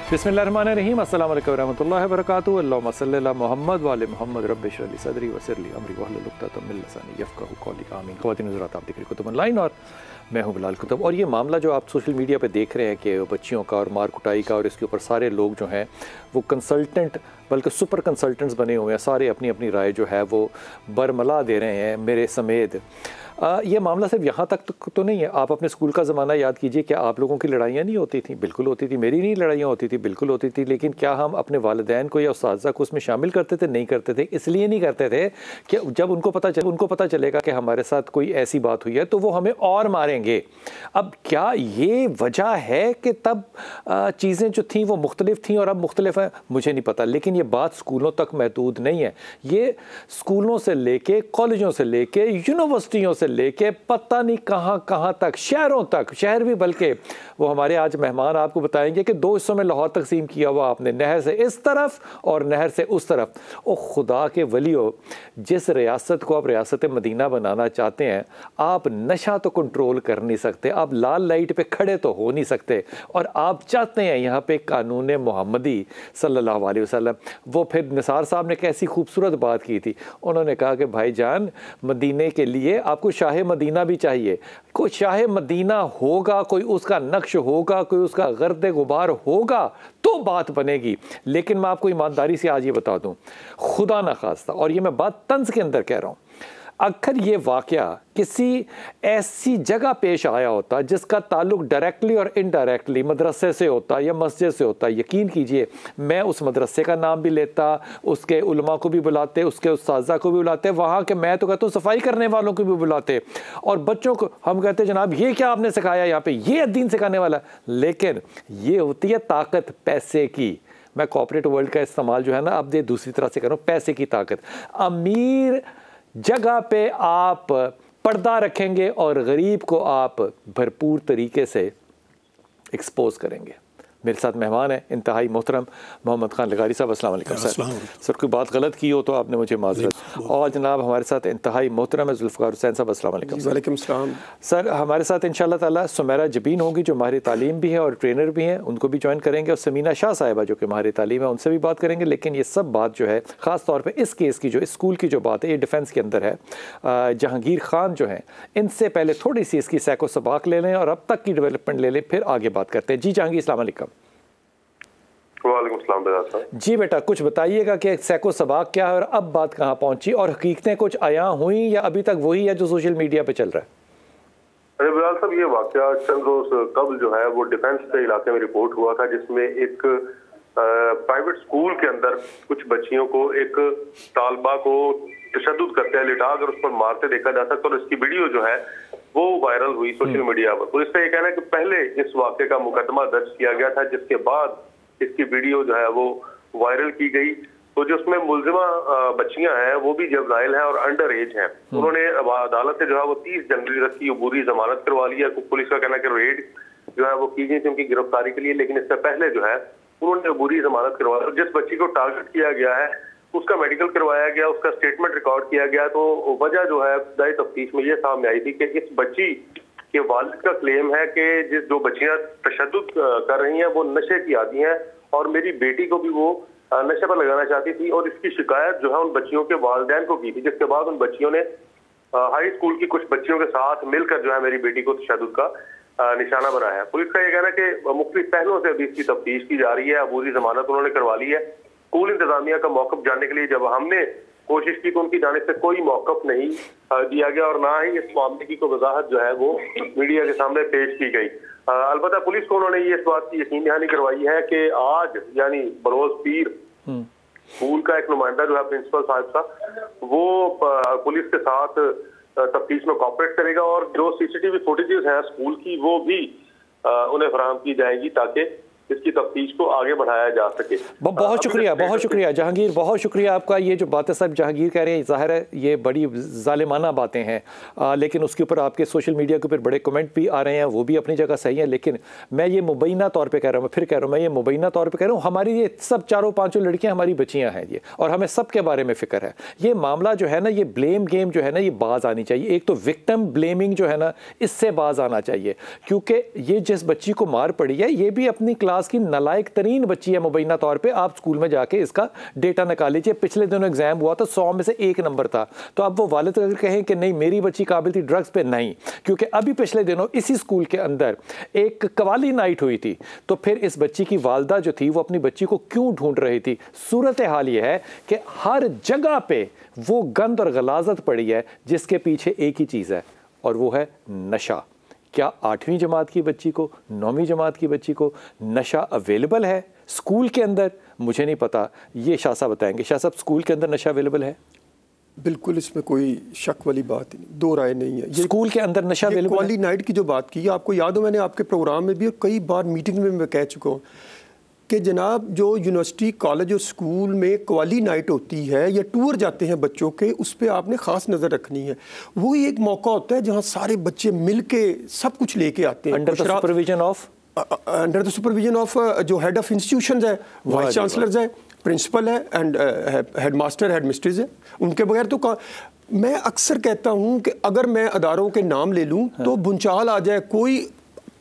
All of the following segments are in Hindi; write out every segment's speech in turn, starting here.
बिस्मिल्लाहिर्रहमानिर्रहीम अस्सलाम वालेकुम रहमतुल्लाहि व बरकातुहू। अल्लाहुम्मा सल्लि अला मुहम्मद व आले मुहम्मद रब्बि इश्रह ली सदरी व यस्सिर ली अमरी वहलुल उक़दतम मिन लिसानी यफ़क़हू क़ौली। आमीन। ख़वातीन हज़रात, आप देख रहे हैं कुतुब ऑनलाइन और मैं हूँ बिलाल कुतुब। और ये मामला जो आप सोशल मीडिया पे देख रहे हैं कि बच्चियों का और मार कुटाई का, और इसके ऊपर सारे लोग जो हैं वो कंसल्टेंट बल्कि सुपर कंसल्टेंट्स बने हुए हैं, सारे अपनी अपनी राय जो है वो बरमला दे रहे हैं मेरे समेत। ये मामला सिर्फ यहाँ तक तो नहीं है। आप अपने स्कूल का ज़माना याद कीजिए, क्या आप लोगों की लड़ाइयाँ नहीं होती थी? बिल्कुल होती थी। मेरी नहीं लड़ाइयाँ होती थी? बिल्कुल होती थी। लेकिन क्या हम अपने वालिदैन को या उस्ताज़ा को उसमें शामिल करते थे? नहीं करते थे। इसलिए नहीं करते थे कि जब उनको पता चलेगा कि हमारे साथ कोई ऐसी बात हुई है तो वो हमें और मारेंगे। अब क्या ये वजह है कि तब चीज़ें जो थीं वो मुख्तलिफ थीं और अब मुख्तलिफ हैं? मुझे नहीं पता। लेकिन ये बात स्कूलों तक महदूद नहीं है। ये स्कूलों से लेके, कॉलेजों से लेके, यूनिवर्सिटियों से लेके पता नहीं कहाँ तक, शहरों तक, शहर भी बल्कि वो हमारे आज मेहमान आपको बताएंगे कि 2 हिस्सों में लाहौर तकसीम किया हुआ आपने, नहर से इस तरफ और नहर से उस तरफ। ओ खुदा के वलियो, जिस रियासत को आप रियासत मदीना बनाना चाहते हैं, आप नशा तो कंट्रोल कर नहीं सकते, आप लाल लाइट पे खड़े तो हो नहीं सकते, और आप चाहते हैं यहाँ पे कानून मोहम्मदी सल्लल्लाहु अलैहि वसल्लम। वो फिर निसार साहब ने कैसी खूबसूरत बात की थी। उन्होंने कहा कि भाईजान, मदीने के लिए आपको शाह मदीना भी चाहिए। कोई शाह मदीना होगा, कोई उसका नक्श होगा, कोई उसका गर्द गुबार होगा तो बात बनेगी। लेकिन मैं आपको ईमानदारी से आज ये बता दूं, खुदा ना खास्ता, और ये मैं बात तंज के अंदर कह रहा हूँ, अगर ये वाक़या किसी ऐसी जगह पेश आया होता जिसका ताल्लुक डायरेक्टली और इनडायरेक्टली मदरसे से होता या मस्जिद से होता, यकीन कीजिए मैं उस मदरसे का नाम भी लेता, उसके उलमा को भी बुलाते, उसके उस्ताज़ा को भी बुलाते, वहाँ के मैं तो कहता हूँ सफाई करने वालों को भी बुलाते, और बच्चों को हम कहते जनाब ये क्या आपने सिखाया यहाँ पे, ये दीन सिखाने वाला। लेकिन ये होती है ताकत पैसे की। मैं कॉर्पोरेट वर्ल्ड का इस्तेमाल जो है ना अब दूसरी तरह से कर रहा हूँ, पैसे की ताकत। अमीर जगह पे आप पर्दा रखेंगे और गरीब को आप भरपूर तरीके से एक्सपोज करेंगे। मेरे साथ मेहमान है इंतहाई मोहतरम मोहम्मद खान लगारी साहब। अस्सलाम वालेकुम सर। सर कोई बात गलत की हो तो आपने मुझे माजरत। और जनाब हमारे साथ इंतहाई मोहतरम है जुल्फ़िकार हुसैन साहब। अस्सलाम वालेकुम। वालेकुम सलाम। सर हमारे साथ इंशाअल्लाह ताला सुमेरा जबीन होंगी जो माहिर तालीम भी है और ट्रेनर भी हैं, उनको भी ज्वाइन करेंगे, और समीना शाह साहिबा जो कि माहिर तालीम है, उनसे भी बात करेंगे। लेकिन ये सब बात जो है ख़ास तौर पर इस केस की, जो इस स्कूल की जो बात है, ये डिफेंस के अंदर है। जहांगीर खान जो हैं, इनसे पहले थोड़ी सी इसकी सैको सबाक ले लें और अब तक की डेवलपमेंट ले लें, फिर आगे बात करते हैं। जी जहांगीर, अस्सलाम वालेकुम। वालेकुम सलाम साहब। जी बेटा, कुछ बताइएगा कि सैको सबाक क्या है और अब बात कहाँ पहुंची, और हकीकतें कुछ आया हुई या अभी तक वही है जो सोशल मीडिया पे चल रहा है? अरे बिलाल साहब, ये वाकया चंद रोज कबल जो है वो डिफेंस के इलाके में रिपोर्ट हुआ था, जिसमें एक प्राइवेट स्कूल के अंदर कुछ बच्चियों को एक तालबा को तशद्दुद करते हैं, लिटा कर उस पर मारते देखा जा सकता, और इसकी वीडियो जो है वो वायरल हुई सोशल मीडिया पर। पुलिस का ये कहना है कि पहले इस वाकये का मुकदमा दर्ज किया गया था, जिसके बाद इसकी वीडियो जो है वो वायरल की गई। तो जो उसमें मुलजिमा बच्चियां हैं वो भी जबनाइल हैं और अंडर एज हैं। उन्होंने अदालत से जो है वो 30 जनवरी तक की अबूरी जमानत करवा ली है। पुलिस का कहना है कि रेड जो है वो की गई थी उनकी गिरफ्तारी के लिए, लेकिन इससे पहले जो है उन्होंने अबूरी जमानत करवा ली। जिस बच्ची को टारगेट किया गया है उसका मेडिकल करवाया गया, उसका स्टेटमेंट रिकॉर्ड किया गया। तो वजह जो है इब्तदाई तफ्तीश में ये सामने आई थी कि इस बच्ची के वालिद का क्लेम है कि जो बच्चियां तशद्दुद कर रही हैं वो नशे की आदी हैं, और मेरी बेटी को भी वो नशे पर लगाना चाहती थी, और इसकी शिकायत जो है उन बच्चियों के वालिदैन को की थी, जिसके बाद उन बच्चियों ने हाई स्कूल की कुछ बच्चियों के साथ मिलकर जो है मेरी बेटी को तशद्दुद का निशाना बनाया है। पुलिस का ये कहना है कि मुख्तलिफ पहलुओं से अभी इसकी तफ्तीश की जा रही है। अबूरी जमानत उन्होंने करवा ली है। स्कूल इंतजामिया का मौकफ जानने के लिए जब हमने कोशिश की तो उनकी जानिब से कोई मौकफ नहीं दिया गया, और ना ही इस मामले की कोई वजाहत जो है वो मीडिया के सामने पेश की गई। अलबत्ता पुलिस को उन्होंने ये इस बात की यकीन दहानी करवाई है कि आज यानी बरोज पीर स्कूल का एक नुमाइंदा जो है प्रिंसिपल साहब का, वो पुलिस के साथ तफ्तीश में कॉपरेट करेगा, और जो सीसीटीवी फुटेजेस हैं स्कूल की वो भी उन्हें फराहम की जाएगी ताकि इसकी तफ्तीश को आगे बढ़ाया जा सके। बहुत शुक्रिया जहांगीर, बहुत शुक्रिया आपका। ये जो बातें सब जहांगीर कह रहे हैं, जाहिर है ये बड़ी जालिमाना बातें हैं, लेकिन उसके ऊपर आपके सोशल मीडिया के ऊपर बड़े कमेंट भी आ रहे हैं, वो भी अपनी जगह सही है। लेकिन मैं ये मुबैना तौर पे कह रहा हूँ, मैं फिर कह रहा हूँ, मैं ये मुबैना तौर पे कह रहा हूँ, हमारी ये सब चारों पाँचों लड़कियाँ हमारी बच्चियाँ हैं ये, और हमें सब के बारे में फ़िक्र है। ये मामला जो है ना, ये ब्लेम गेम जो है ना, ये बाज आनी चाहिए। एक तो विक्टिम ब्लेमिंग जो है ना, इससे बाज आना चाहिए, क्योंकि ये जिस बच्ची को मार पड़ी है ये भी अपनी क्लास क्लास की नालायक तरीन बच्ची है मुबैना तौर पे, आप स्कूल में जाके इसका डेटा निकाल लीजिए। पिछले दिनों एग्जाम हुआ था, 100 में से 1 नंबर था। तो अब वो वालिद अगर कहें कि नहीं मेरी बच्ची काबिल थी ड्रग्स पे, नहीं, क्योंकि अभी पिछले दिनों इसी स्कूल के अंदर एक कवाली नाइट हुई थी। तो फिर इस बच्ची की वालदा जो थी वो अपनी बच्ची को क्यों ढूंढ रही थी? सूरत हाल ये है कि हर जगह पे वो गंद और गलाजत पड़ी है जिसके पीछे एक ही चीज़ है और वो है नशा। क्या 8वीं जमात की बच्ची को, 9वीं जमात की बच्ची को नशा अवेलेबल है स्कूल के अंदर? मुझे नहीं पता, ये शाह साहब बताएंगे। शाह साहब, स्कूल के अंदर नशा अवेलेबल है? बिल्कुल, इसमें कोई शक वाली बात ही नहीं, दो राय नहीं है। स्कूल के अंदर नशा अवेलेबल है? क्वाली नाइट की जो बात की, आपको याद हो मैंने आपके प्रोग्राम में भी और कई बार मीटिंग में मैं कह चुका हूँ कि जनाब जो यूनिवर्सिटी, कॉलेज और स्कूल में क्वाली नाइट होती है या टूर जाते हैं बच्चों के, उस पर आपने ख़ास नज़र रखनी है। वही एक मौका होता है जहाँ सारे बच्चे मिल के सब कुछ लेके आते हैं अंडर द सुपरविजन ऑफ जो हेड ऑफ इंस्टीट्यूशन है, वाइस चांसलर्स है, प्रिंसिपल है and head master, head mistress है। उनके बगैर तो मैं अक्सर कहता हूँ कि अगर मैं अदारों के नाम ले लूँ तो भूचाल आ जाए, कोई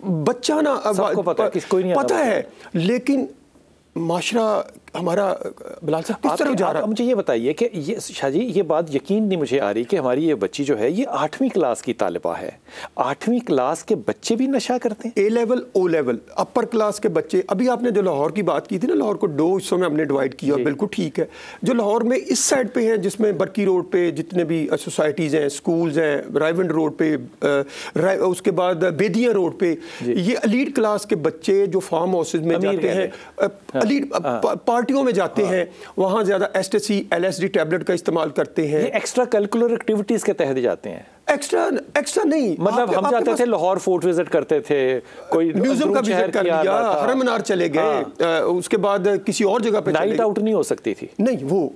बच्चा ना पता है, लेकिन माशरा हमारा बिलाल साहब किस तरह जा रहा है? मुझे ये बताइए कि ये शाह जी, ये बात यकीन नहीं मुझे आ रही कि हमारी ये बच्ची जो है ये 8वीं क्लास की तालिबा है। 8वीं क्लास के बच्चे भी नशा करते हैं? A level, O level, upper class के बच्चे। अभी आपने जो लाहौर की बात की थी ना, लाहौर को 2 हिस्सों में हमने डिवाइड किया, बिल्कुल ठीक है। जो लाहौर में इस साइड पे हैं, जिसमें बरकी रोड पे जितने भी सोसाइटीज़ हैं, स्कूल्स हैं, रायविंड रोड पे, उसके बाद बेदिया रोड पे, ये एलीट क्लास के बच्चे जो फार्म हाउसेज में जाते हैं, एलीट पार्टियों में जाते हैं, वहाँ ज़्यादा एस्टेसी, LSD टैबलेट का इस्तेमाल करते हैं। ये एक्स्ट्रा करिकुलर एक्टिविटीज़ के तहत जाते हैं? एक्स्ट्रा नहीं, मतलब हम जाते थे, लाहौर फोर्ट विजिट करते थे, कोई म्यूजियम का विजिट कर लिया, हरम मीनार चले गए, उसके बाद किसी और जगह पे नाइट आउट नहीं हो सकती थी? नहीं, वो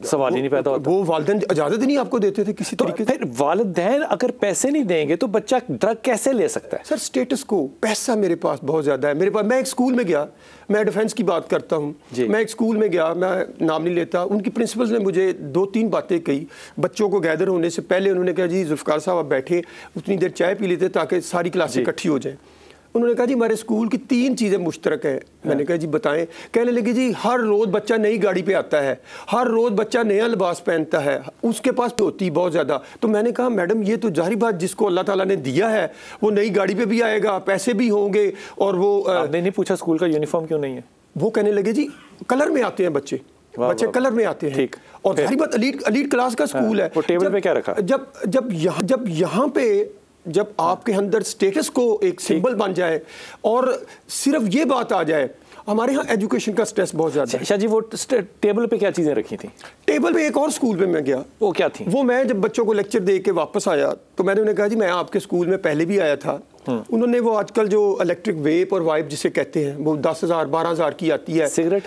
सवाल ही नहीं पैदा होता। वो वालिदैन इजाजत ही नहीं आपको देते थे किसी तरीके से। फिर वालिदैन अगर पैसे नहीं देंगे तो बच्चा ड्रग कैसे ले सकता है? सर स्टेटस को, पैसा मेरे पास बहुत ज़्यादा है। मेरे पास, मैं एक स्कूल में गया, मैं डिफेंस की बात करता हूँ, मैं एक स्कूल में गया, मैं नाम नहीं लेता, उनकी प्रिंसिपल्स ने मुझे 2-3 बातें कही। बच्चों को गैदर होने से पहले उन्होंने कहा जी जुल्फ़िकार साहब आप बैठे, उतनी देर चाय पी लेते ताकि सारी क्लासें इकट्ठी हो जाएँ। उन्होंने कहा जी हमारे स्कूल की 3 चीज़ें मुश्तरक हैं। मैंने कहा जी बताएं। कहने लगे जी हर रोज़ बच्चा नई गाड़ी पे आता है, हर रोज़ बच्चा नया लिबास पहनता है, उसके पास होती बहुत ज़्यादा। तो मैंने कहा मैडम ये तो जाहिर बात, जिसको अल्लाह ताला ने दिया है वो नई गाड़ी पे भी आएगा, पैसे भी होंगे। और वो आपने नहीं पूछा स्कूल का यूनिफॉर्म क्यों नहीं है? वो कहने लगे जी कलर में आते हैं बच्चे कलर में आते हैं। और जाहिर बात एलीट क्लास का स्कूल है। वो टेबल पे क्या रखा? जब यहाँ पे जब आपके अंदर स्टेटस को एक सिंबल बन जाए और सिर्फ ये बात आ जाए, हमारे यहाँ एजुकेशन का स्ट्रेस बहुत ज़्यादा है। शाह जी वो टेबल पे क्या चीज़ें रखी थी? टेबल पे एक और स्कूल पे मैं गया, वो क्या थी? वो मैं जब बच्चों को लेक्चर दे के वापस आया तो मैंने उन्हें कहा जी मैं आपके स्कूल में पहले भी आया था। उन्होंने वो आजकल जो इलेक्ट्रिक वेप और वाइप जिसे कहते हैं, वो 10,000 12,000 की आती है, सिगरेट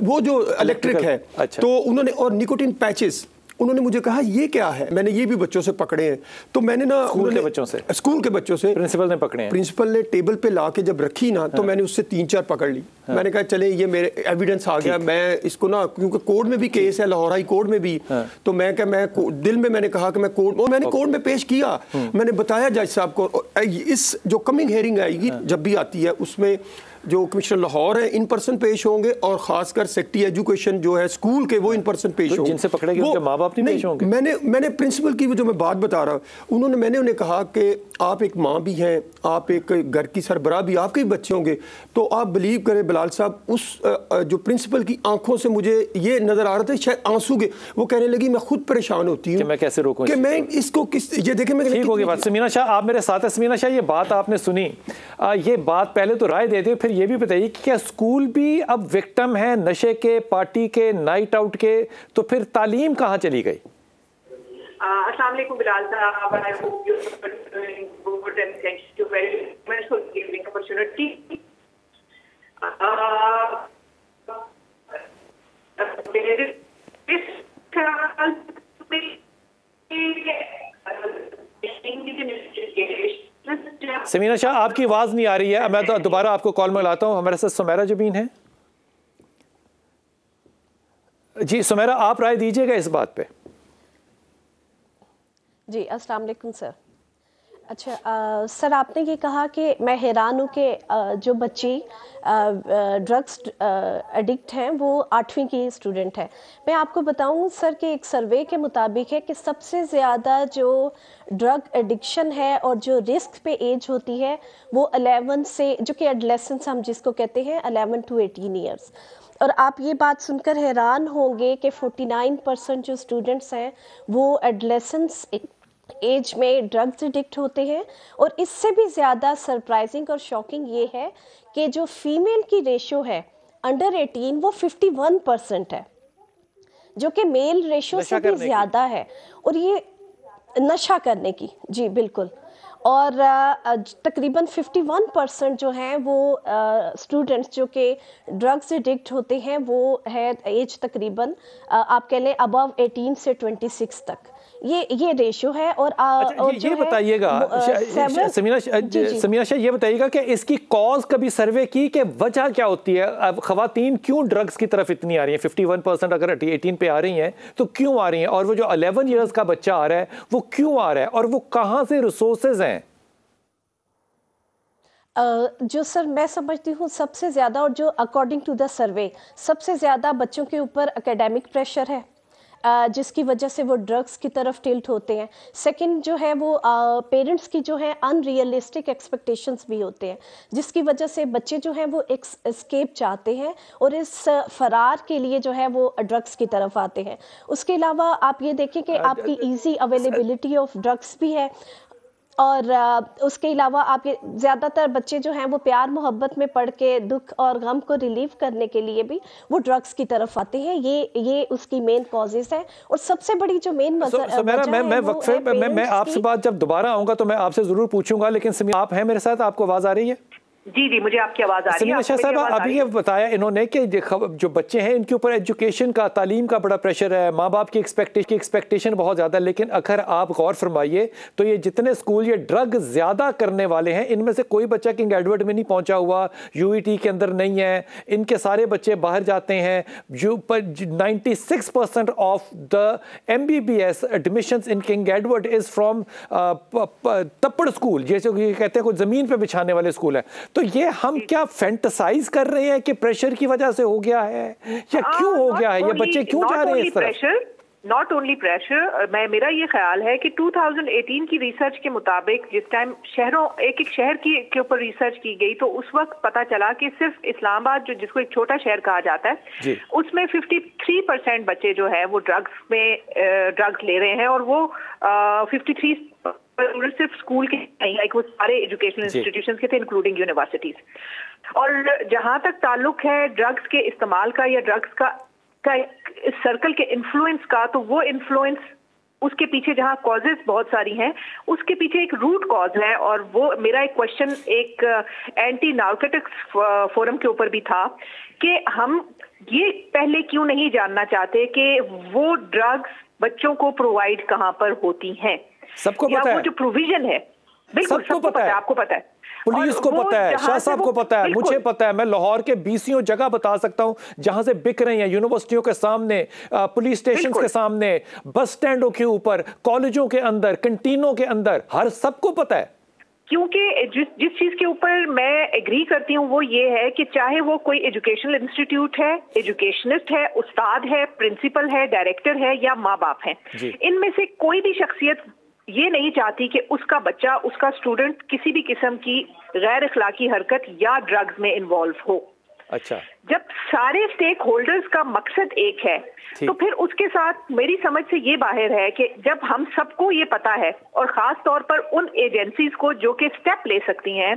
वो जो इलेक्ट्रिक है। अच्छा। तो उन्होंने, और निकोटिन पैचेस, उन्होंने मुझे कहा ये क्या है। मैंने ये भी बच्चों से पकड़े हैं। तो मैंने ना स्कूल के बच्चों से प्रिंसिपल ने पकड़े हैं। प्रिंसिपल ने टेबल पे ला के जब रखी ना, तो मैंने उससे 3-4 पकड़ ली। मैंने कहा चले ये मेरे एविडेंस आ गया, मैं इसको ना, क्योंकि कोर्ट में भी केस है, लाहौर हाई कोर्ट में भी। तो मैं दिल में मैंने कहा कि मैं कोर्ट में पेश किया। मैंने बताया जज साहब को, इस जो कमिंग हेयरिंग आएगी जब भी आती है, उसमें जो कमिश्नर लाहौर है इन पर्सन पेश होंगे, और खासकर सेक्रेटरी एजुकेशन जो है स्कूल के, वो इन पर्सन पेश होंगे। जिनसे पकड़े गए उनके माँ बाप नहीं पेश होंगे? मैंने प्रिंसिपल की जो मैं बात बता रहा हूँ, मैंने उन्हें कहा कि आप एक माँ भी हैं, आप एक घर की सरबराह भी, आपके भी बच्चे होंगे। तो आप बिलीव करें बिलाल साहब, उस जो प्रिंसिपल की आंखों से मुझे ये नजर आ रहा था शायद आंसू के। वो कहने लगी मैं खुद परेशान होती हूँ मैं कैसे रोकूं कि मैं इसको ये देखें। मैं ठीक होगी बात। समीना शाह आप मेरे साथ हैं। समीना शाह ये बात आपने सुनी, ये बात पहले तो राय दे दे, फिर ये भी बताइए कि क्या स्कूल भी अब विक्टिम है नशे के, पार्टी के, नाइट आउट के? तो फिर तालीम कहाँ चली गई? अस्सलाम वालेकुम बिलाल साहब, I hope you are doing good and thank you very much for giving opportunity. Samina Shah आपकी आवाज़ नहीं आ रही है, मैं तो दोबारा आपको कॉल में लाता हूँ। हमारे साथ सुमेरा जबीन है। जी सुमेरा, आप राय दीजिएगा इस बात पे। जी अस्सलाम वालेकुम सर। अच्छा सर, आपने ये कहा कि मैं हैरान हूँ कि जो बच्ची ड्रग्स एडिक्ट हैं वो 8वीं की स्टूडेंट है। मैं आपको बताऊँ सर कि एक सर्वे के मुताबिक है कि सबसे ज़्यादा जो ड्रग एडिक्शन है और जो रिस्क पे एज होती है वो 11 से, जो कि एडोलेसेंस हम जिसको कहते हैं, 11 to 18 ईयर्स। और आप ये बात सुनकर हैरान होंगे कि 49% जो स्टूडेंट्स हैं वो एडोलेसेंस एज में ड्रग्स एडिक्ट होते हैं। और इससे भी ज़्यादा सरप्राइजिंग और शॉकिंग ये है कि जो फीमेल की रेशो है अंडर 18 वो 51% है, जो कि मेल रेशो से भी ज़्यादा है। और ये नशा करने की, जी बिल्कुल। और तकरीबन 51% जो हैं वो स्टूडेंट्स जो कि ड्रग्स एडिक्ट होते हैं वो है एज तकरीबन आप कह लें अबव 18 से 26 तक, ये रेशो है। और अच्छा, और ये बताइएगा समीना शाह, ये बताइएगा कि इसकी कॉज कभी सर्वे की कि वजह क्या होती है? अब खवातीन क्यों ड्रग्स की तरफ इतनी आ रही हैं? 51% अगर 18 पे आ रही हैं तो क्यों आ रही हैं? और वो जो 11 ईयर्स का बच्चा आ रहा है वो क्यों आ रहा है और वो कहाँ से रिसोर्सेज हैं? जो सर मैं समझती हूँ सबसे ज़्यादा, और जो अकॉर्डिंग टू द सर्वे सबसे ज़्यादा बच्चों के ऊपर एकेडमिक प्रेशर है, जिसकी वजह से वो ड्रग्स की तरफ टिल्ट होते हैं। सेकंड जो है वो पेरेंट्स की जो है अनरियलिस्टिक एक्सपेक्टेशंस भी होते हैं, जिसकी वजह से बच्चे जो हैं वो एस्केप चाहते हैं और इस फरार के लिए जो है वो ड्रग्स की तरफ आते हैं। उसके अलावा आप ये देखें कि आपकी ईजी अवेलेबिलिटी ऑफ ड्रग्स भी है। और उसके अलावा आप ये ज़्यादातर बच्चे जो हैं वो प्यार मोहब्बत में पढ़ के दुख और गम को रिलीव करने के लिए भी वो ड्रग्स की तरफ आते हैं। ये उसकी मेन कॉजेज है। और सबसे बड़ी जो मेन मैं आपसे बात जब दोबारा आऊंगा तो मैं आपसे जरूर पूछूंगा, लेकिन आप हैं मेरे साथ, आपको आवाज आ रही है? जी जी, मुझे आपकी आवाज आ रही है। समीना साहब, अभी ये बताया इन्होंने कि जो बच्चे हैं इनके ऊपर एजुकेशन का, तालीम का बड़ा प्रेशर है, माँ बाप की एक्सपेक्टेशन बहुत ज़्यादा है। लेकिन अगर आप गौर फरमाइए तो ये जितने स्कूल ये ड्रग ज़्यादा करने वाले हैं, इनमें से कोई बच्चा किंग एडवर्ड में नहीं पहुंचा हुआ, यूईटी के अंदर नहीं है, इनके सारे बच्चे बाहर जाते हैं। जो 96% of the MBBS admissions in King Edward is from तप्पड़ स्कूल, जैसे कहते हैं कोई ज़मीन पर बिछाने वाले स्कूल है। तो ये हम क्या फैंटासाइज कर रहे हैं कि प्रेशर की वजह से हो गया है या क्यों हो गया है? ये बच्चे क्यों जा रहे हैं इस तरफ? नॉट ओनली प्रेशर, मेरा ये ख्याल है कि 2018 की रिसर्च के मुताबिक जिस टाइम शहरों एक शहर के ऊपर रिसर्च की गई तो उस वक्त पता चला कि सिर्फ इस्लामाबाद जो जिसको एक छोटा शहर कहा जाता है उसमें 53% बच्चे जो है वो ड्रग्स ले रहे हैं। और वो 53 सिर्फ स्कूल के नहीं, लाइक वो सारे एजुकेशनल इंस्टीट्यूशंस के थे इंक्लूडिंग यूनिवर्सिटीज। और जहां तक ताल्लुक है ड्रग्स के इस्तेमाल का या ड्रग्स का इस सर्कल के इन्फ्लुएंस का, तो वो इन्फ्लुएंस उसके पीछे जहां कॉजेस बहुत सारी हैं उसके पीछे एक रूट कॉज है। और वो मेरा एक क्वेश्चन एक एंटी नार्कोटिक्स फोरम के ऊपर भी था कि हम ये पहले क्यों नहीं जानना चाहते कि वो ड्रग्स बच्चों को प्रोवाइड कहां पर होती हैं। सबको पता है, वो जो प्रोविजन है, बिल्कुल सबको पता है, आपको पता है, पुलिस को पता है, शाह साहब को पता है, मुझे पता है। मैं लाहौर के 20 जगह बता सकता हूं जहां से बिक रही हैं, यूनिवर्सिटियों के सामने, पुलिस स्टेशन के सामने, बस स्टैंडों के ऊपर, कॉलेजों के अंदर, कैंटीनों के अंदर, हर सबको पता है। क्योंकि जिस चीज के ऊपर मैं एग्री करती हूँ वो ये है कि चाहे वो कोई एजुकेशनल इंस्टीट्यूट है, एजुकेशनिस्ट है, उस्ताद है, प्रिंसिपल है, डायरेक्टर है या माँ बाप है, इनमें से कोई भी शख्सियत ये नहीं चाहती कि उसका बच्चा, उसका स्टूडेंट किसी भी किस्म की गैर अखलाकी हरकत या ड्रग्स में इन्वॉल्व हो। अच्छा, जब सारे स्टेक होल्डर्स का मकसद एक है तो फिर उसके साथ मेरी समझ से ये बाहर है कि जब हम सबको ये पता है और खास तौर पर उन एजेंसीज को जो कि स्टेप ले सकती हैं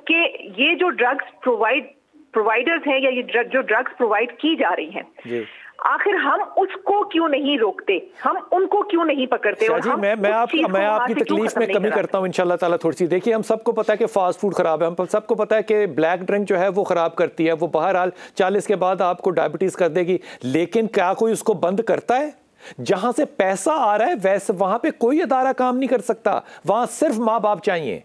कि ये जो ड्रग्स प्रोवाइडर्स हैं या ये जो ड्रग्स प्रोवाइड की जा रही हैं, आखिर हम उसको क्यों नहीं रोकते, हम उनको क्यों नहीं पकड़ते? और जी, मैं आपकी तकलीफ में कमी करता हूं इंशाल्लाह ताला थोड़ी सी। देखिए, हम सबको पता है कि फास्ट फूड खराब है, हम सबको पता है कि ब्लैक ड्रिंक जो है वो खराब करती है, वो बहरहाल 40 के बाद आपको डायबिटीज कर देगी। लेकिन क्या कोई उसको बंद करता है? जहां से पैसा आ रहा है वैसे वहां पे कोई अदारा काम नहीं कर सकता, वहां सिर्फ माँ बाप चाहिए।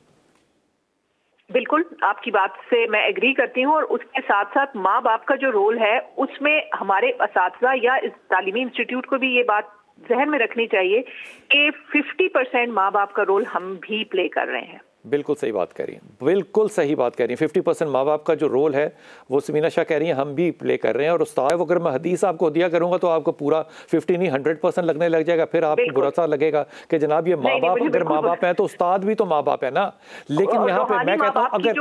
बिल्कुल, आपकी बात से मैं एग्री करती हूँ। और उसके साथ साथ माँ बाप का जो रोल है उसमें हमारे असातिज़ा या इस तालीमी इंस्टीट्यूट को भी ये बात जहन में रखनी चाहिए कि 50% माँ बाप का रोल हम भी प्ले कर रहे हैं। बिल्कुल सही बात कह रही हैं, बिल्कुल सही बात कह रही हैं। 50% माँ बाप का जो रोल है वो समीना शाह कह रही हैं हम भी प्ले कर रहे हैं। और उस्ताद अगर मैं हदीस आपको दिया करूंगा तो आपको पूरा 50 नहीं 100% लगने लग जाएगा। फिर आपको बुरा सा लगेगा कि जनाब ये माँ बाप, अगर माँ बाप है तो उस्ताद भी तो माँ बाप है ना। लेकिन यहाँ पे मैं कहता हूँ अगर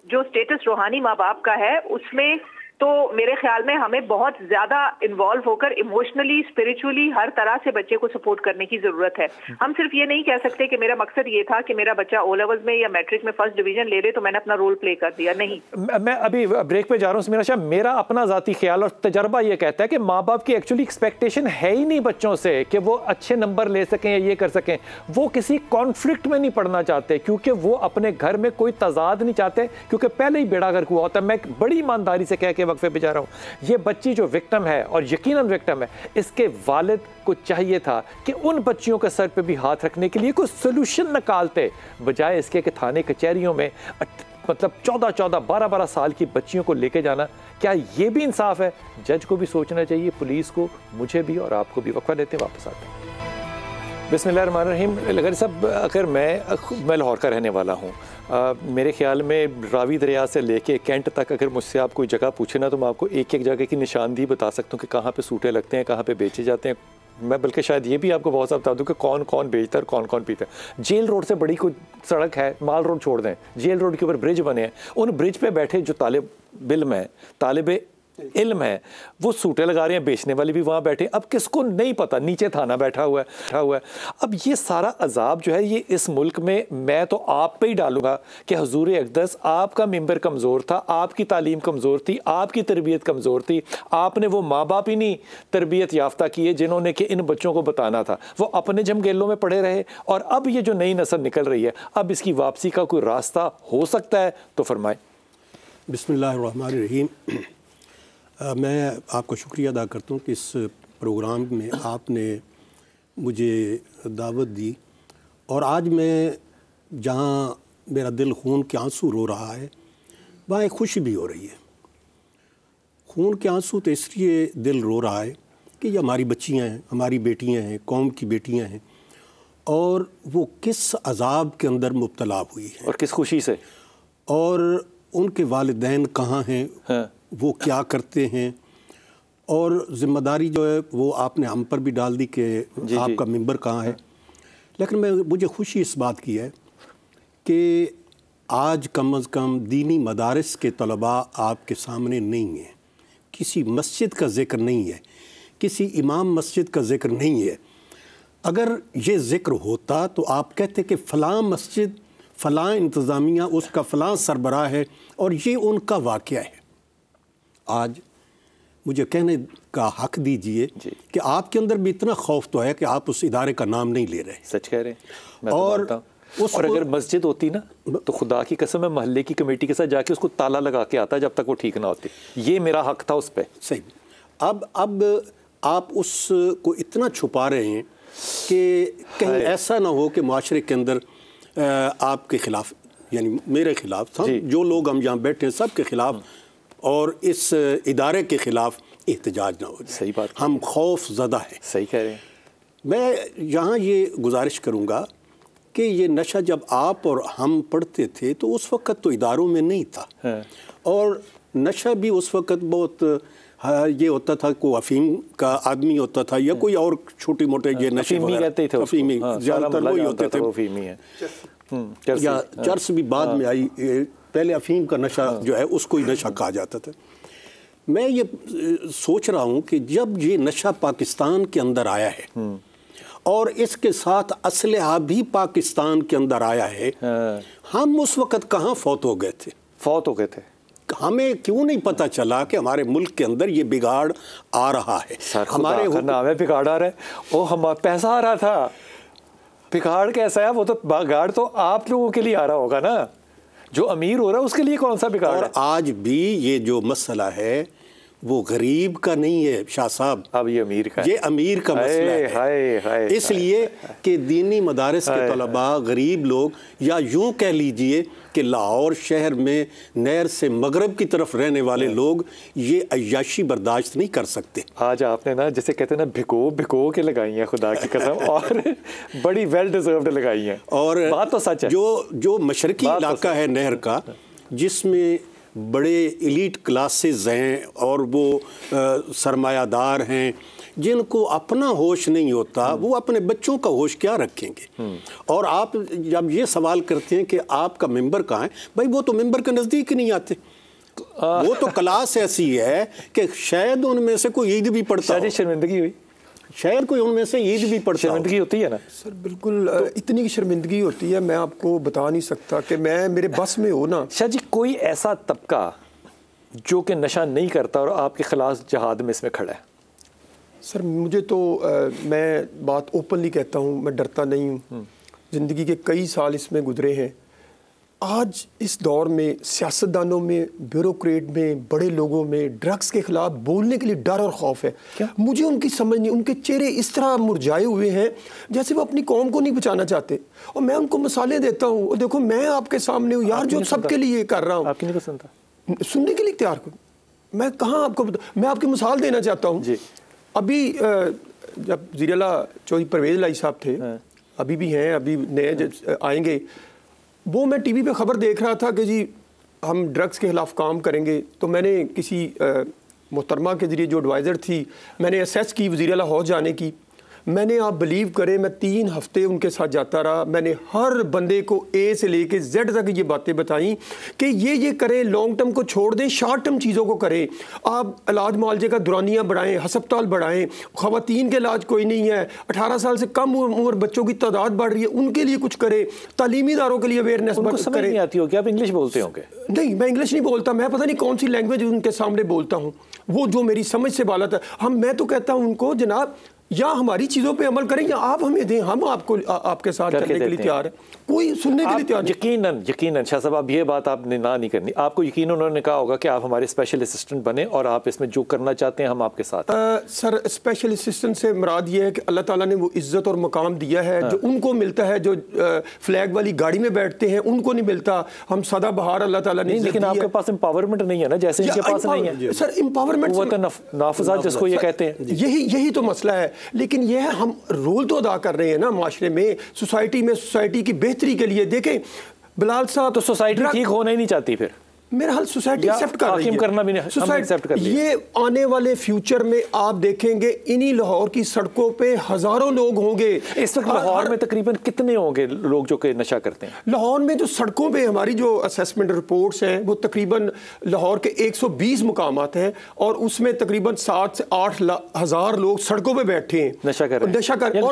जो स्टेटस रूहानी माँ बाप का है उसमें तो मेरे ख्याल में हमें बहुत ज्यादा इन्वॉल्व होकर इमोशनली, स्पिरिचुअली हर तरह से बच्चे को सपोर्ट करने की जरूरत है। हम सिर्फ ये नहीं कह सकते कि मेरा मकसद ये था कि मेरा बच्चा ओ लेवल्स में या मैट्रिक में फर्स्ट डिवीजन ले ले तो मैंने अपना रोल प्ले कर दिया। नहीं, मैं अभी ब्रेक पे जा रहा हूँ समीना शाह। मेरा अपना जाती ख्याल और तजर्बा ये कहता है कि माँ बाप की एक्चुअली एक्सपेक्टेशन है ही नहीं बच्चों से कि वो अच्छे नंबर ले सकें या ये कर सकें। वो किसी कॉन्फ्लिक्ट में नहीं पढ़ना चाहते क्योंकि वो अपने घर में कोई तजाद नहीं चाहते, क्योंकि पहले ही बेड़ा गर्क हुआ होता है। मैं बड़ी ईमानदारी से कह के वक्फे पे जा रहा हूं, ये बच्ची जो विक्टिम है और यकीनन विक्टिम है, इसके वालिद को चाहिए था कि उन बच्चियों के सर पे भी हाथ रखने के लिए कोई सोल्यूशन निकालते, बजाय इसके कि थाने कचहरियों में मतलब 14-14, 12-12 साल की बच्चियों को लेके जाना। क्या ये भी इंसाफ है? जज को भी सोचना चाहिए, पुलिस को, मुझे भी और आपको भी। वक्फा लेते हैं, वापस आते हैं। बिस्मिल्लाहिर्रहमानिर्रहीम। अगर सब अगर मैं लाहौर का रहने वाला हूँ, मेरे ख्याल में रावी दरिया से लेके कैंट तक अगर मुझसे आप कोई जगह पूछे ना तो मैं आपको एक एक जगह की निशानदेही बता सकता हूँ कि कहाँ पे सूटे लगते हैं, कहाँ पे बेचे जाते हैं। मैं बल्कि शायद ये भी आपको बहुत सा बता दूं कि कौन कौन बेचता है और कौन कौन पीता है। जेल रोड से बड़ी कोई सड़क है, माल रोड छोड़ दें, जेल रोड के ऊपर ब्रिज बने हैं, उन ब्रिज पे बैठे जो तालिब इल्म है वो सूटे लगा रहे हैं, बेचने वाले भी वहाँ बैठे। अब किसको नहीं पता, नीचे थाना बैठा हुआ है। अब ये सारा अजाब जो है ये इस मुल्क में मैं तो आप पे ही डालूंगा कि हुजूर अक़दस आपका मिंबर कमज़ोर था, आपकी तालीम कमज़ोर थी, आपकी तरबियत कमज़ोर थी। आपने वो माँ बाप ही नहीं तरबियत याफ्ता किए जिन्होंने कि इन बच्चों को बताना था, वो अपने जमगेलों में पड़े रहे। और अब ये जो नई नस्ल निकल रही है, अब इसकी वापसी का कोई रास्ता हो सकता है तो फरमाएं। बिस्मिल्लाहिर्रहमानिर्रहीम। मैं आपका शुक्रिया अदा करता हूँ कि इस प्रोग्राम में आपने मुझे दावत दी। और आज मैं जहाँ मेरा दिल खून के आंसू रो रहा है वहाँ एक खुशी भी हो रही है। खून के आंसू तो इसलिए दिल रो रहा है कि ये हमारी बच्चियाँ हैं, हमारी बेटियाँ हैं, कौम की बेटियाँ हैं, और वो किस अजाब के अंदर मुब्तला हुई हैं और किस खुशी से, और उनके वालिदैन कहाँ हैं, हाँ। वो क्या करते हैं, और ज़िम्मेदारी जो है वो आपने हम पर भी डाल दी कि आपका मिंबर कहाँ है। लेकिन मुझे खुशी इस बात की है कि आज कम अज़ कम दीनी मदारिस के तलबा आपके सामने नहीं हैं, किसी मस्जिद का ज़िक्र नहीं है, किसी इमाम मस्जिद का ज़िक्र नहीं है। अगर ये ज़िक्र होता तो आप कहते कि फ़लाँ मस्जिद, फ़लाँ इंतज़ामिया, उसका फ़लाँ सरबराह है और ये उनका वाक़या है। आज मुझे कहने का हक दीजिए कि आपके अंदर भी इतना खौफ तो है कि आप उस इदारे का नाम नहीं ले रहे। सच कह रहे हैं। मैं और तो और अगर मस्जिद होती ना तो खुदा की कसम है महल्ले की कमेटी के साथ जाके उसको ताला लगा के आता जब तक वो ठीक ना होती। ये मेरा हक था उस पर। सही। अब आप उसको इतना छुपा रहे हैं कि कहीं ऐसा ना हो कि मुआशरे के अंदर आपके खिलाफ, यानी मेरे खिलाफ, जो लोग हम यहाँ बैठे हैं सब के खिलाफ और इस इदारे के खिलाफ एहतजाज ना हो जाए। सही बात, हम खौफ ज़दा है। सही कह रहे हैं। मैं यहाँ ये गुजारिश करूँगा कि ये नशा जब आप और हम पढ़ते थे तो उस वक़्त तो इदारों में नहीं था, और नशा भी उस वक़्त बहुत ये होता था, कोई अफीम का आदमी होता था या कोई और छोटे मोटे ये नशे कहते थे, अफीमी ज़्यादातर वही होते थे, या चर्स भी बाद में आई। पहले अफीम का नशा जो है उसको ही नशा कहा जाता था। मैं ये सोच रहा हूँ कि जब ये नशा पाकिस्तान के अंदर आया है और इसके साथ असलहा भी पाकिस्तान के अंदर आया है, हम उस वक़्त कहाँ फौत हो गए थे? हमें क्यों नहीं पता चला कि हमारे मुल्क के अंदर ये बिगाड़ आ रहा है? हमारे नाम है बिगाड़ आ रहा है, वो हमारा पैसा आ रहा था। बिगाड़ कैसा है? वो तो बिगाड़ तो आप लोगों के लिए आ रहा होगा ना, जो अमीर हो रहा है उसके लिए कौन सा बिगाड़ है? आज भी ये जो मसला है वो गरीब का नहीं है शाह साहब, अब ये अमीर का, ये अमीर का मसला है। हाय हाय, इसलिए कि दीनी मदारिस के तलबा गरीब लोग, या यूं कह लीजिए कि लाहौर शहर में नहर से मगरब की तरफ रहने वाले लोग ये अय्याशी बर्दाश्त नहीं कर सकते। आज आपने ना जैसे कहते हैं ना भिगो भिगो के लगाई हैं खुदा की कसम, और बड़ी वेल डिजर्व्ड लगाई हैं। और बात तो सच है, जो मशरकी इलाका है नहर का, जिसमें बड़े एलीट क्लासेस हैं और वो सरमायादार हैं, जिनको अपना होश नहीं होता, वो अपने बच्चों का होश क्या रखेंगे। और आप जब ये सवाल करते हैं कि आपका मेंबर कहाँ है, भाई वो तो मेंबर के नज़दीक ही नहीं आते। वो तो क्लास ऐसी है कि शायद उनमें से कोई ईद भी पढ़ता है। शर्मिंदगी हुई, शायद कोई उनमें से ईद भी पढ़ता। शर्मिंदगी होती है ना सर, बिल्कुल इतनी शर्मिंदगी होती है, मैं आपको बता नहीं सकता कि मैं मेरे बस में हो ना। शाह जी, कोई ऐसा तबका जो कि नशा नहीं करता और आपके खिलाफ जहाद में इसमें खड़ा है? सर मुझे तो मैं बात ओपनली कहता हूँ, मैं डरता नहीं हूँ। ज़िंदगी के कई साल इसमें गुजरे हैं। आज इस दौर में सियासतदानों में, ब्यूरोक्रेट में, बड़े लोगों में ड्रग्स के खिलाफ बोलने के लिए डर और खौफ है। क्या? मुझे उनकी समझ नहीं, उनके चेहरे इस तरह मुरझाए हुए हैं जैसे वो अपनी कौम को नहीं बचाना चाहते। और मैं उनको मिसालें देता हूँ, और देखो मैं आपके सामने हूँ यार, जो सबके लिए कर रहा हूँ। आपकी नहीं पसंद था? सुनने के लिए तैयार हूँ मैं, कहाँ आपको मैं आपकी मिसाल देना चाहता हूँ। अभी जब ज़ीराला चौधरी परवेज़ लाई साहब थे, अभी भी हैं, अभी नए आएंगे, वो मैं टीवी पे खबर देख रहा था कि जी हम ड्रग्स के खिलाफ काम करेंगे। तो मैंने किसी मोहतरमा के ज़रिए जो एडवाइज़र थी, मैंने असेस की वज़ीर-ए-आला हौज जाने की। मैंने, आप बिलीव करें, मैं 3 हफ्ते उनके साथ जाता रहा। मैंने हर बंदे को ए से लेके जेड तक ये बातें बताई कि ये करें, लॉन्ग टर्म को छोड़ दें, शॉर्ट टर्म चीज़ों को करें। आप इलाज मुआलजे का दुरानियाँ बढ़ाएं, हस्पताल बढ़ाएं, ख़वातीन के इलाज कोई नहीं है, 18 साल से कम उम्र बच्चों की तादाद बढ़ रही है, उनके लिए कुछ करें, तालीमी इदारों के लिए अवेयरनेस करें। नहीं आती हो क्या? आप इंग्लिश बोलते होंगे? नहीं, मैं इंग्लिश नहीं बोलता, मैं पता नहीं कौन सी लैंग्वेज उनके सामने बोलता हूँ, वो जो मेरी समझ से बाला था। मैं तो कहता हूँ उनको, जनाब या हमारी चीज़ों पे अमल करें या आप हमें दें, हम आपको आपके साथ करने के लिए तैयार है। कोई सुनने के लिए तैयार नहीं। यकीनन शाह साहब, आप ये बात आपने ना नहीं करनी। आपको यकीन उन्होंने कहा होगा कि आप हमारे स्पेशल असिस्टेंट बने और आप इसमें जो करना चाहते हैं हम आपके साथ। सर, स्पेशल असिस्टेंट से मुराद ये है कि अल्लाह ताला ने वो इज्जत और मकाम दिया है जो उनको मिलता है, जो फ्लैग वाली गाड़ी में बैठते हैं उनको नहीं मिलता। हम सदाबहार अल्लाह ताला ने, लेकिन आपके पास एम्पावरमेंट नहीं है ना, जैसे इनके पास नहीं है। सर, एम्पावरमेंट नाफिज़ात जिसको ये कहते हैं, यही तो मसला है। लेकिन यह है, हम रोल तो अदा कर रहे हैं ना माशरे में, सोसाइटी की बेहतरी के लिए। देखें बिलाल साहब, तो सोसाइटी ठीक होना ही नहीं चाहती, फिर मेरा हाल सोसाइटी एक्सेप्ट कर रही है, करना भी नहीं, एक्सेप्ट कर ये आने वाले फ्यूचर में आप देखेंगे इन्हीं लाहौर की सड़कों पे हजारों लोग होंगे। इस वक्त लाहौर में तकरीबन कितने होंगे लोग जो कि नशा करते हैं? लाहौर में जो सड़कों पे हमारी जो असेसमेंट रिपोर्ट्स हैं वो तकरीबन लाहौर के 120 मुकामात हैं और उसमें तकरीबन 7 से 8 हज़ार लोग सड़कों पे बैठे हैं, नशा कर रहे हैं।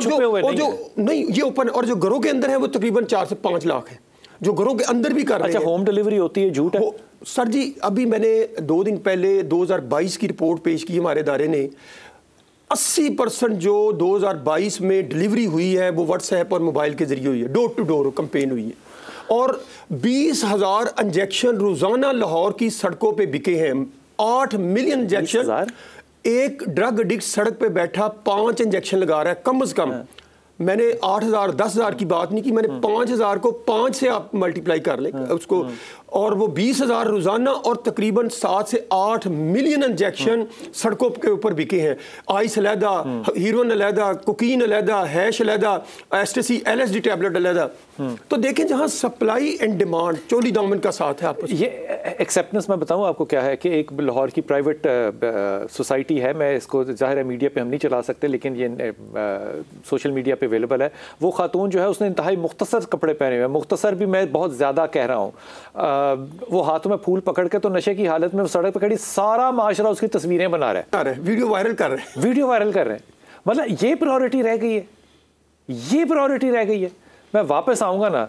और जो नहीं, ये ओपन, और जो घरों के अंदर है वो तकरीबन 4 से 5 लाख है जो घरों के अंदर भी कर रहे हैं। अच्छा, होम डिलीवरी होती है? झूठ है सर जी। अभी मैंने 2 दिन पहले 2022 की रिपोर्ट पेश की हमारे इदारे ने। 80% जो 2022 में डिलीवरी हुई है वो व्हाट्सएप और मोबाइल के जरिए हुई है, डोर टू डोर कैंपेन हुई है। और 20,000 इंजेक्शन रोजाना लाहौर की सड़कों पे बिके हैं। 8 मिलियन इंजेक्शन। एक ड्रग एडिक्ट सड़क पे बैठा 5 इंजेक्शन लगा रहा है कम से कम। मैंने 8,000 10,000 की बात नहीं की, मैंने 5,000 को 5 से आप मल्टीप्लाई कर लें उसको, और वो 20,000 रोजाना और तकरीबन 7 से 8 मिलियन इंजेक्शन सड़कों के ऊपर बिके हैं। आइस अलहदा, हीरोइन अलहदा, कोकीन अलहदा, हैश अलहदा, एस्टेसी LSD टैबलेट अलहदा। तो देखें जहां सप्लाई एंड डिमांड चोली दामन का साथ है। आपको ये एक्सेप्टेंस मैं बताऊं आपको क्या है कि एक लाहौर की प्राइवेट सोसाइटी है, मैं इसको ज़ाहिर है मीडिया पे हम नहीं चला सकते लेकिन ये सोशल मीडिया पे अवेलेबल है। वो खातून जो है उसने इंतहाई मुख्तसर कपड़े पहने हुए हैं, मुख्तसर भी मैं बहुत ज़्यादा कह रहा हूँ। वो हाथों में फूल पकड़ के तो नशे की हालत में वो सड़क पर खड़ी, सारा माशरा उसकी तस्वीरें बना रहा है, वीडियो वायरल कर रहे हैं। मतलब ये प्रायोरिटी रह गई है, ये प्रायोरिटी रह गई है। मैं वापस आऊँगा ना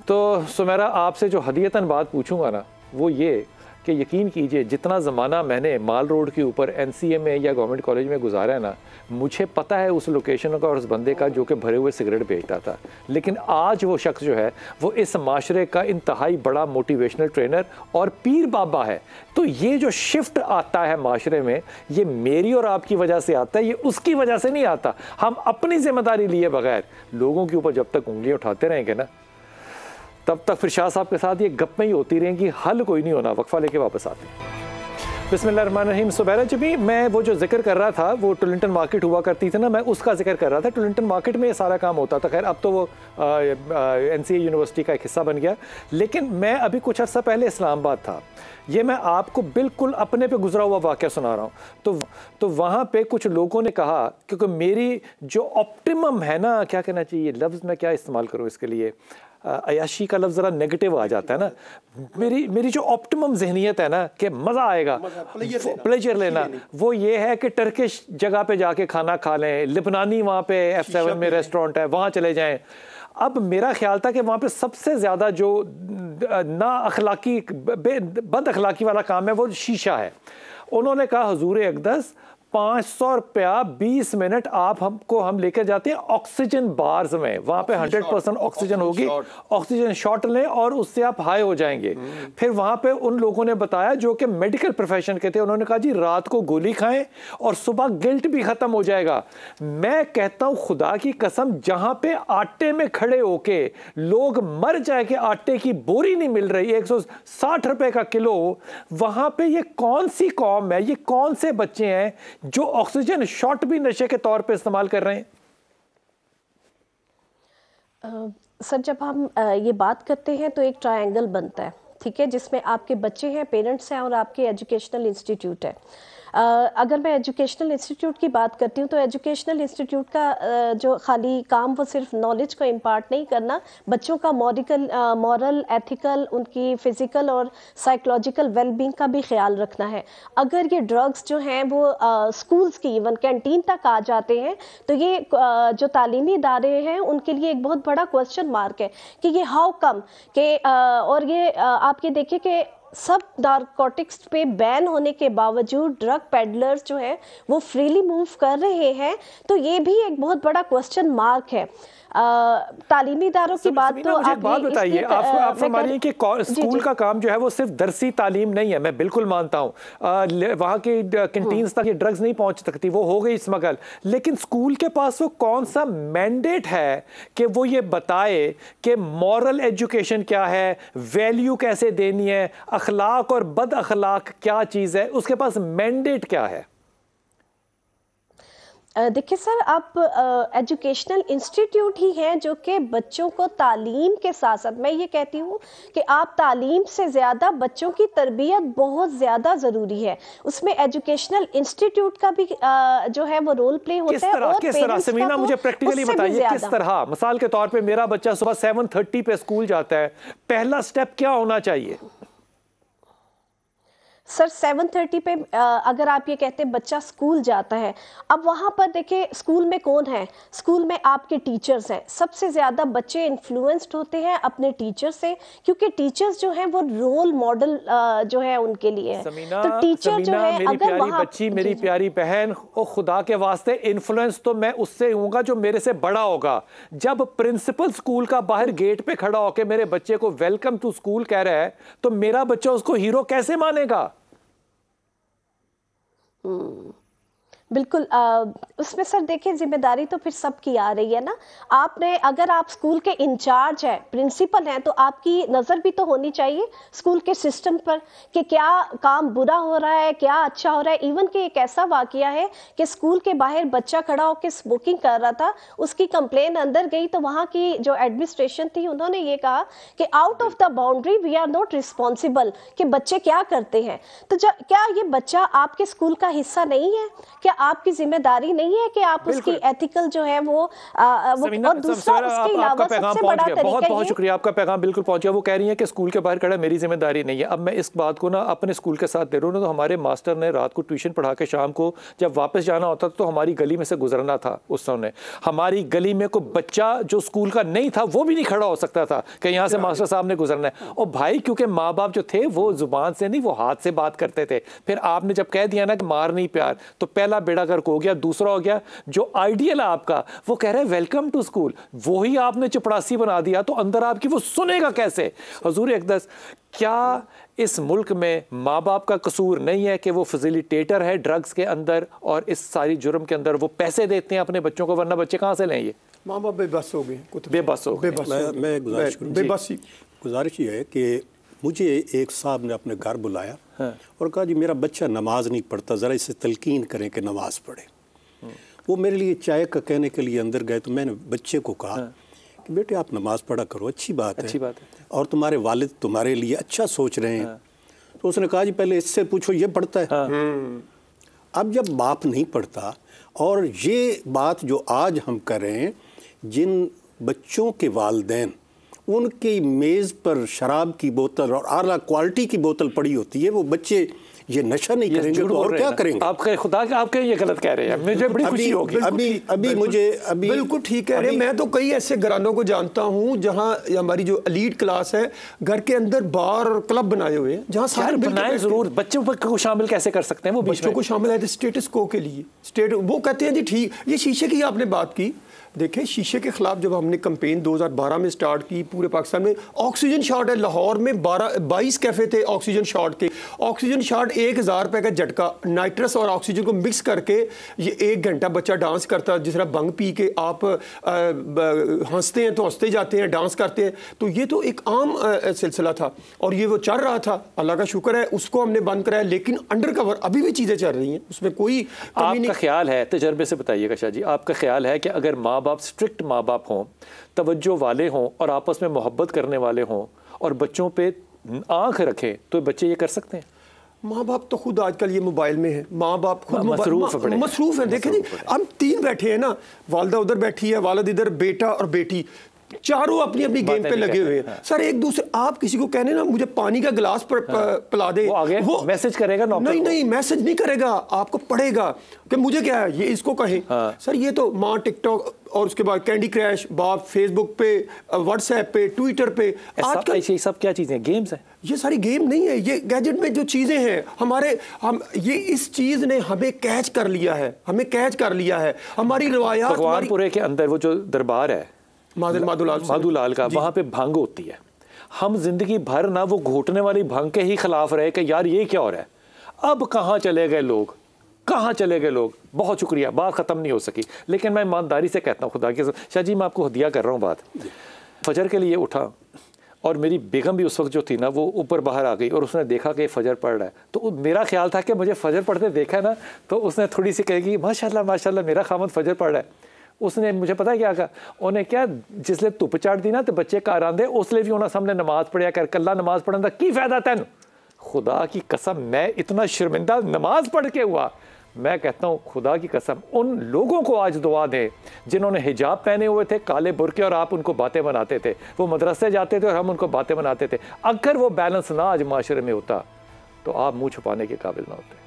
तो सुमेरा आपसे जो हदीयतन बात पूछूंगा ना वो ये कि यकीन कीजिए जितना ज़माना मैंने माल रोड के ऊपर NCA में या गवर्नमेंट कॉलेज में गुजारा है ना, मुझे पता है उस लोकेशन का और उस बंदे का जो कि भरे हुए सिगरेट बेचता था। लेकिन आज वो शख्स जो है वो इस माशरे का इंतहाई बड़ा मोटिवेशनल ट्रेनर और पीर बाबा है। तो ये जो शिफ्ट आता है माशरे में, ये मेरी और आपकी वजह से आता है, ये उसकी वजह से नहीं आता। हम अपनी जिम्मेदारी लिए बगैर लोगों के ऊपर जब तक उंगलियां उठाते रहेंगे ना, तब तक फिर शाह साहब के साथ ये गप्पें ही होती रहेंगी, हल कोई नहीं होना। वक्फा लेके वापस आते हैं। बिस्मिल्लाहिर्रहमानिर्रहीम। सुबैरा जबी मैं वो जो जिक्र कर रहा था, वो टुलिंगटन मार्केट हुआ करती थी ना, मैं उसका जिक्र कर रहा था। टुलिंगटन मार्केट में ये सारा काम होता था। खैर अब तो वो NCA यूनिवर्सिटी का एक हिस्सा बन गया। लेकिन मैं अभी कुछ अर्सा पहले इस्लामाबाद था। ये मैं आपको बिल्कुल अपने पे गुजरा हुआ वाक़या सुना रहा हूँ। तो वहाँ पे कुछ लोगों ने कहा, क्योंकि मेरी जो ऑप्टिमम है ना, क्या कहना चाहिए लफ्ज़ मैं क्या इस्तेमाल करूँ इसके लिए, अयाशी का लफ्ज़ ज़रा नेगेटिव आ जाता है ना। मेरी जो ऑप्टिमम जहनीत है ना कि मज़ा आएगा, प्लेजर लेना, वो ये है कि टर्किश जगह पे जाके खाना खा लें, लिबनानी वहाँ पे F7 में रेस्टोरेंट है, वहाँ चले जाएं। अब मेरा ख्याल था कि वहाँ पे सबसे ज़्यादा जो ना अखलाकी बद अखलाकी वाला काम है वो शीशा है। उन्होंने कहा हुजूर अक़दस 500 रुपया 20 मिनट हम लेकर जाते हैं ऑक्सीजन बार्स में, वहाँ पे 100% ऑक्सीजन होगी, ऑक्सीजन शॉट लें और उससे आप हाई हो जाएंगे। फिर वहाँ पे उन लोगों ने बताया जो कि मेडिकल प्रोफेशन के थे, उन्होंने कहा जी रात को गोली खाएं और सुबह गिल्ट भी ख़त्म हो जाएगा। मैं कहता हूँ खुदा की कसम, जहाँ पे आटे में खड़े होके लोग मर जाए कि आटे की बोरी नहीं मिल रही, 160 रुपए का किलो, वहाँ पे ये कौन सी कौम है, ये कौन से बच्चे हैं जो ऑक्सीजन शॉट भी नशे के तौर पे इस्तेमाल कर रहे हैं? सर जब हम ये बात करते हैं तो एक ट्रायंगल बनता है, ठीक है, जिसमें आपके बच्चे हैं, पेरेंट्स हैं और आपके एजुकेशनल इंस्टीट्यूट है। अगर मैं एजुकेशनल इंस्टीट्यूट की बात करती हूँ तो एजुकेशनल इंस्टीट्यूट का जो खाली काम वो सिर्फ नॉलेज को इम्पार्ट नहीं करना, बच्चों का मॉरल एथिकल, उनकी फ़िज़िकल और साइकोलॉजिकल वेलबींग का भी ख्याल रखना है। अगर ये ड्रग्स जो हैं वो स्कूल्स की इवन कैंटीन तक आ जाते हैं तो ये जो तालीमी इदारे हैं उनके लिए एक बहुत बड़ा क्वेश्चन मार्क है कि ये हाउ कम के और ये आप ये देखिए कि सब नारकोटिक्स पे बैन होने के बावजूद ड्रग पेडलर्स जो है वो फ्रीली मूव कर रहे हैं। तो ये भी एक बहुत बड़ा क्वेश्चन मार्क है। तालीमी इदारों की बात तो आप बात बताइए, आप फरमा रही हैं कि स्कूल का काम जो है वो सिर्फ दरसी तालीम नहीं है, मैं बिल्कुल मानता हूँ। वहाँ के कैंटीन्स तक ये ड्रग्स नहीं पहुँच सकती, वो हो गई स्मगल, लेकिन स्कूल के पास वो कौन सा मैंडेट है कि वो ये बताए कि मॉरल एजुकेशन क्या है, वैल्यू कैसे देनी है, अखलाक और बद अखलाक क्या चीज़ है, उसके पास मैंडेट क्या है? देखिए सर, आप एजुकेशनल इंस्टीट्यूट ही हैं जो कि बच्चों को तालीम के साथ साथ, मैं ये कहती हूँ कि आप तालीम से ज़्यादा बच्चों की तरबियत बहुत ज़्यादा ज़रूरी है, उसमें एजुकेशनल इंस्टीट्यूट का भी जो है वो रोल प्ले होता है। और किस तरह समीना मुझे प्रैक्टिकली बताइए, किस तरह? मिसाल के तौर पे मेरा बच्चा सुबह 7:30 पे स्कूल जाता है, पहला स्टेप क्या होना चाहिए? सर 7:30 पे अगर आप ये कहते हैं बच्चा स्कूल जाता है, अब वहाँ पर देखिए स्कूल में कौन है, स्कूल में आपके टीचर्स हैं। सबसे ज़्यादा बच्चे इन्फ्लुएंस्ड होते हैं अपने टीचर से, क्योंकि टीचर्स जो हैं वो रोल मॉडल जो है उनके लिए है। तो टीचर जो है, मेरी प्यारी बच्ची, मेरी प्यारी बहन, ओ खुदा के वास्ते इन्फ्लुएंस तो मैं उससे हूँगा जो मेरे से बड़ा होगा। जब प्रिंसिपल स्कूल का बाहर गेट पे खड़ा होकर मेरे बच्चे को वेलकम टू स्कूल कह रहा है, तो मेरा बच्चा उसको हीरो कैसे मानेगा? बिल्कुल। उसमें सर देखिए जिम्मेदारी तो फिर सबकी आ रही है ना। आपने, अगर आप स्कूल के इंचार्ज हैं, प्रिंसिपल हैं, तो आपकी नज़र भी तो होनी चाहिए स्कूल के सिस्टम पर कि क्या काम बुरा हो रहा है, क्या अच्छा हो रहा है। इवन कि एक ऐसा वाकया है कि स्कूल के बाहर बच्चा खड़ा होकर स्मोकिंग कर रहा था, उसकी कंप्लेन अंदर गई तो वहाँ की जो एडमिनिस्ट्रेशन थी उन्होंने ये कहा कि out of the boundary we are not responsible, कि बच्चे क्या करते हैं। तो क्या ये बच्चा आपके स्कूल का हिस्सा नहीं है? क्या आपकी जिम्मेदारी नहीं है कि आप उसकी एथिकल जो है वो और दूसरा उसके अलावा सबसे बड़ा तरीका बहुत बहुत शुक्रिया, आपका पैगाम बिल्कुल पहुंच गया। वो कह रही हैं कि स्कूल के बाहर खड़ा मेरी जिम्मेदारी नहीं है। अब मैं इस बात को ना अपने स्कूल के साथ दे रहा हूँ ना, तो हमारे मास्टर ने रात को ट्यूशन पढ़ा के शाम को जब वापस जाना होता तो हमारी गली में से गुजरना था। उस समय हमारी गली में कोई बच्चा जो स्कूल का नहीं था वो भी नहीं खड़ा हो सकता था कि यहाँ से मास्टर साहब ने गुजरना है। और भाई क्योंकि माँ बाप जो थे वो जुबान से नहीं, वो हाथ से बात करते थे। फिर आपने जब कह दिया ना कि मार नहीं प्यार, तो पहला बेड़ा गर्क हो गया। दूसरा हो गया जो आइडियल है आपका, वो कह रहे हैं वेलकम टू स्कूल, वो ही आपने चपड़ासी बना दिया, तो अंदर आपकी वो सुनेगा कैसे? हुजूर अक़दस, क्या इस मुल्क में माँ बाप का कसूर नहीं है कि वो फैसिलिटेटर है ड्रग्स के अंदर और इस सारी जुर्म के अंदर वो पैसे देते हैं अपने बच्चों को, वरना बच्चे कहाँ से लेंगे? माँ बाप बेबस हो गए, बेबस हो गए। मैं गुजारिश ये है कि मुझे एक साहब ने अपने घर बुलाया और कहा जी मेरा बच्चा नमाज नहीं पढ़ता, ज़रा इसे तलकीन करें कि नमाज पढ़े। वो मेरे लिए चाय का कहने के लिए अंदर गए, तो मैंने बच्चे को कहा कि बेटे आप नमाज पढ़ा करो, अच्छी बात है और तुम्हारे वालिद तुम्हारे लिए अच्छा सोच रहे हैं। तो उसने कहा जी पहले इससे पूछो ये पढ़ता है। अब जब बाप नहीं पढ़ता, और ये बात जो आज हम कर रहे हैं, जिन बच्चों के वालिदैन उनकी मेज़ पर शराब की बोतल और आला क्वालिटी की बोतल पड़ी होती है, वो बच्चे ये नशा नहीं करेंगे तो और क्या करेंगे? आप खुदा के आपके ये गलत कह रहे हैं, मुझे बड़ी खुशी होगी। अभी बिल्कुल ठीक कह रहे हैं। मैं तो कई ऐसे घरानों को जानता हूँ जहाँ हमारी जो एलीट क्लास है, घर के अंदर बार और क्लब बनाए हुए हैं, जहाँ सारे बनाए जरूर। बच्चों को शामिल कैसे कर सकते हैं? वो बच्चों को शामिल है स्टेटस को के लिए। वो कहते हैं जी ठीक, ये शीशे की आपने बात की, देखिए शीशे के खिलाफ जब हमने कैंपेन 2012 में स्टार्ट की पूरे पाकिस्तान में, ऑक्सीजन शॉट है, लाहौर में 22 कैफ़े थे ऑक्सीजन शॉट के। ऑक्सीजन शॉट 1000 रुपये का झटका, नाइट्रस और ऑक्सीजन को मिक्स करके ये 1 घंटा बच्चा डांस करता, जिस तरह भंग पी के आप हंसते हैं तो हंसते जाते हैं, डांस करते हैं, तो ये तो एक आम सिलसिला था और ये वो चल रहा था। अल्लाह का शुक्र है उसको हमने बंद कराया, लेकिन अंडर कवर अभी भी चीज़ें चल रही हैं, उसमें कोई आपका ख्याल है, तजर्बे से बताइएगा शाह जी, आपका ख्याल है कि अगर माँ बाप स्ट्रिक्ट माँ बाप हों, तवज्जो वाले हों और आपस में मोहब्बत करने वाले हों और बच्चों पे आंख रखें, तो बच्चे ये कर सकते हैं? माँ बाप तो खुद आजकल ये मोबाइल में है, माँ बाप खुद मसरूफ है। देखें जी, हम 3 बैठे हैं ना, वालदा उधर बैठी है, वालिद इधर, बेटा और बेटी, चारों अपनी अपनी गेम पे लगे हुए हैं। सर एक दूसरे, आप किसी को कहने ना मुझे पानी का गिलास पिला दे, वो मैसेज करेगा? नहीं मैसेज नहीं करेगा, आपको पढ़ेगा कि मुझे क्या है, ये इसको कहे। सर ये तो माँ टिकटॉक और उसके बाद कैंडी क्रैश, बाप फेसबुक पे, व्हाट्सएप पे, ट्विटर पे, आजकल सब क्या चीजें गेम्स हैं? ये सारी गेम नहीं है, ये गैजेट में जो चीजें हैं ये इस चीज ने हमें कैच कर लिया है, हमारी रवायात। भगवानपुरे के अंदर वो जो दरबार है माधुलाल का, वहाँ पे भंग होती है। हम जिंदगी भर ना वो घोटने वाली भंग के ही खिलाफ रहे कि यार ये क्या हो रहा है। अब कहाँ चले गए लोग? बहुत शुक्रिया, बात ख़त्म नहीं हो सकी, लेकिन मैं ईमानदारी से कहता हूँ खुदा के शाह जी, मैं आपको हदिया कर रहा हूँ बात। फजर के लिए उठा और मेरी बेगम भी उस वक्त जो थी ना वो ऊपर बाहर आ गई और उसने देखा कि फजर पढ़ रहा है, तो मेरा ख्याल था कि मुझे फजर पढ़ते देखा है ना, तो उसने थोड़ी सी कहेगी माशाल्लाह मेरा खामद फजर पढ़ रहा है। उसने मुझे पता है क्या कहा, उन्हें क्या जिसले धुप चढ़ दी ना तो बच्चे घर आंदे, उसलिए भी उन्होंने सामने नमाज पढ़िया कर, कल्ला नमाज पढ़ने का की फायदा तेन? खुदा की कसम मैं इतना शर्मिंदा नमाज पढ़ के हुआ। मैं कहता हूँ खुदा की कसम, उन लोगों को आज दुआ दें जिन्होंने हिजाब पहने हुए थे, काले बुरके, और आप उनको बातें बनाते थे। वो मदरसे जाते थे और हम उनको बातें बनाते थे। अगर वो बैलेंस ना आज माशरे में होता तो आप मुँह छुपाने के काबिल ना होते।